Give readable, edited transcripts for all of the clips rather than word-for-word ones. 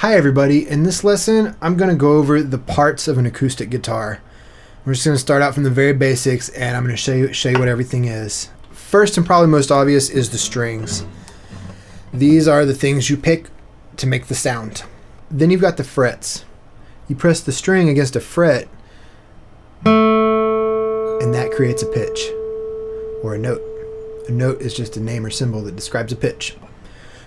Hi everybody, in this lesson I'm going to go over the parts of an acoustic guitar. We're just going to start out from the very basics and I'm going to show you what everything is. First and probably most obvious is the strings. These are the things you pick to make the sound. Then you've got the frets. You press the string against a fret and that creates a pitch or a note. A note is just a name or symbol that describes a pitch.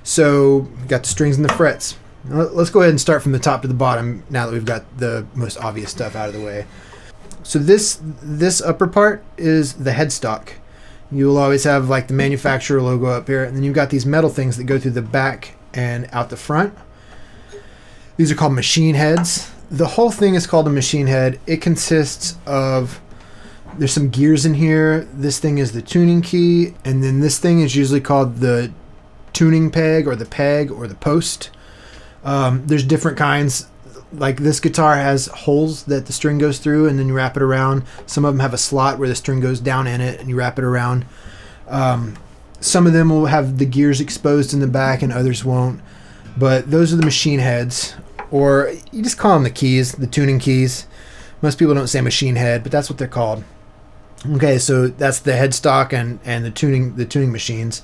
So you've got the strings and the frets. Let's go ahead and start from the top to the bottom now that we've got the most obvious stuff out of the way. So this upper part is the headstock. You'll always have like the manufacturer logo up here, and then you've got these metal things that go through the back and out the front. These are called machine heads. The whole thing is called a machine head. It consists of, there's some gears in here. This thing is the tuning key, and then this thing is usually called the tuning peg or the post. There's different kinds. Like this guitar has holes that the string goes through and then you wrap it around. Some of them have a slot where the string goes down in it and you wrap it around. Some of them will have the gears exposed in the back and others won't. But those are the machine heads, or you just call them the keys, the tuning keys. Most people don't say machine head, but that's what they're called. Okay, so that's the headstock and the tuning machines.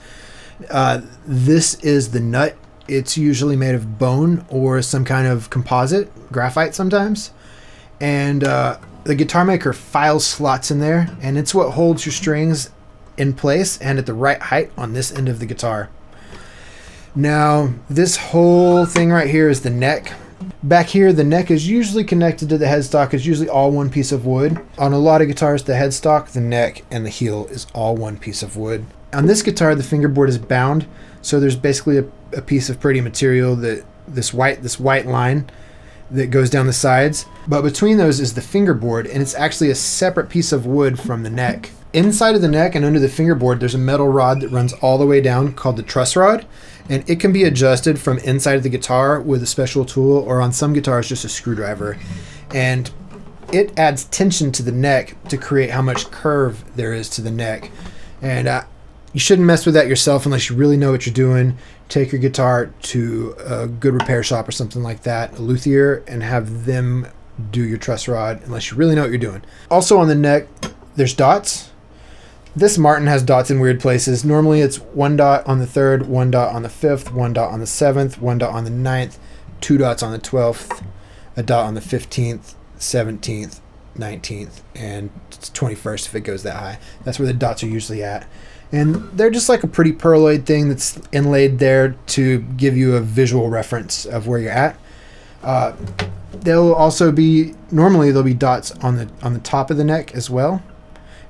This is the nut. It's usually made of bone or some kind of composite, graphite sometimes. And the guitar maker files slots in there, and it's what holds your strings in place and at the right height on this end of the guitar. Now, this whole thing right here is the neck. Back here, the neck is usually connected to the headstock. It's usually all one piece of wood. On a lot of guitars, the headstock, the neck, and the heel is all one piece of wood. On this guitar, the fingerboard is bound, so there's basically a piece of pretty material, that this white line that goes down the sides. But between those is the fingerboard, and it's actually a separate piece of wood from the neck. Inside of the neck and under the fingerboard, there's a metal rod that runs all the way down called the Truss Rod, and it can be adjusted from inside of the guitar with a special tool, or on some guitars just a screwdriver. And it adds tension to the neck to create how much curve there is to the neck. And you shouldn't mess with that yourself unless you really know what you're doing. Take your guitar to a good repair shop or something like that, a luthier, and have them do your truss rod unless you really know what you're doing. Also on the neck, there's dots. This Martin has dots in weird places. Normally it's one dot on the 3rd, one dot on the 5th, one dot on the 7th, one dot on the 9th, 2 dots on the 12th, a dot on the 15th, 17th, 19th, and 21st if it goes that high. That's where the dots are usually at. And they're just like a pretty pearloid thing that's inlaid there to give you a visual reference of where you're at. Normally there'll be dots on the top of the neck as well,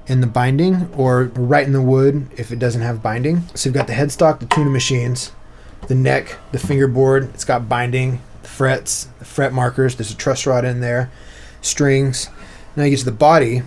in the binding, or right in the wood if it doesn't have binding. So you've got the headstock, the tuning machines, the neck, the fingerboard, it's got binding, the frets, the fret markers, there's a truss rod in there, strings. Now you get to the body.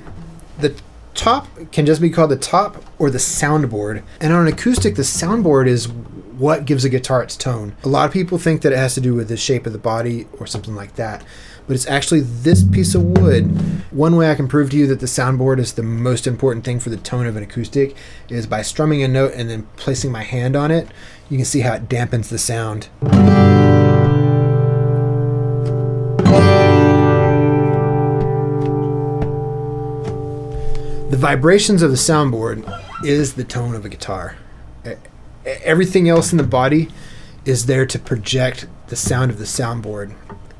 The top can just be called the top or the soundboard. And on an acoustic, the soundboard is what gives a guitar its tone. A lot of people think that it has to do with the shape of the body or something like that, but it's actually this piece of wood. One way I can prove to you that the soundboard is the most important thing for the tone of an acoustic is by strumming a note and then placing my hand on it. You can see how it dampens the sound. The vibrations of the soundboard is the tone of a guitar. Everything else in the body is there to project the sound of the soundboard.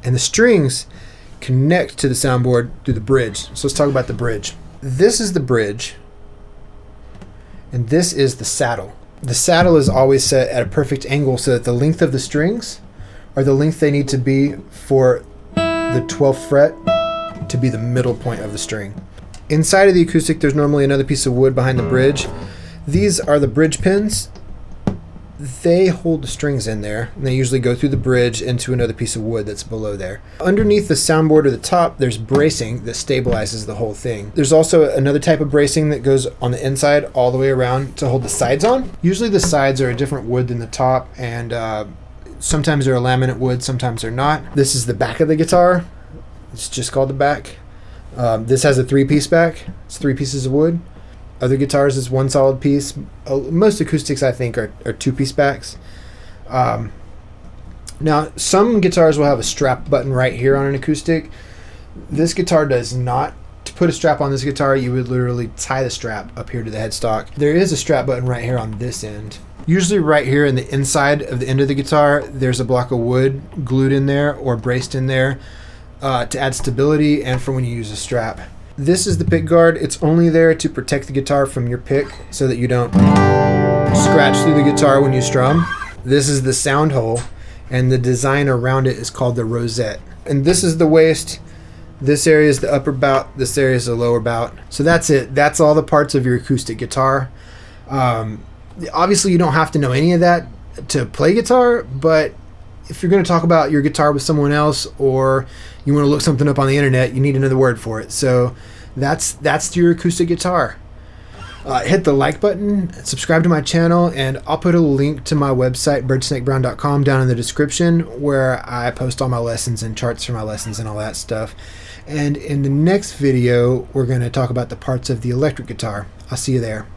And the strings connect to the soundboard through the bridge. So let's talk about the bridge. This is the bridge, and this is the saddle. The saddle is always set at a perfect angle so that the length of the strings are the length they need to be for the 12th fret to be the middle point of the string. Inside of the acoustic, there's normally another piece of wood behind the bridge. These are the bridge pins. They hold the strings in there, and they usually go through the bridge into another piece of wood that's below there. Underneath the soundboard or the top, there's bracing that stabilizes the whole thing. There's also another type of bracing that goes on the inside all the way around to hold the sides on. Usually the sides are a different wood than the top, and sometimes they're a laminate wood, sometimes they're not. This is the back of the guitar. It's just called the back. This has a 3-piece back. It's 3 pieces of wood. Other guitars is 1 solid piece. Most acoustics, I think, are 2-piece backs. Now, some guitars will have a strap button right here on an acoustic. This guitar does not. To put a strap on this guitar, you would literally tie the strap up here to the headstock. There is a strap button right here on this end. Usually right here in the inside of the end of the guitar, there's a block of wood glued in there or braced in there to add stability and for when you use a strap. This is the pick guard. It's only there to protect the guitar from your pick so that you don't scratch through the guitar when you strum. This is the Soundhole, and the design around it is called the rosette. And this is the waist. This area is the upper bout. This area is the lower bout. So that's it. That's all the parts of your acoustic guitar. Obviously, you don't have to know any of that to play guitar, but if you're going to talk about your guitar with someone else or you want to look something up on the internet, you need another word for it. So that's your acoustic guitar. Hit the like button, subscribe to my channel, and I'll put a link to my website, birdsnakebrown.com, down in the description where I post all my lessons and charts for my lessons and all that stuff. And in the next video, we're going to talk about the parts of the electric guitar. I'll see you there.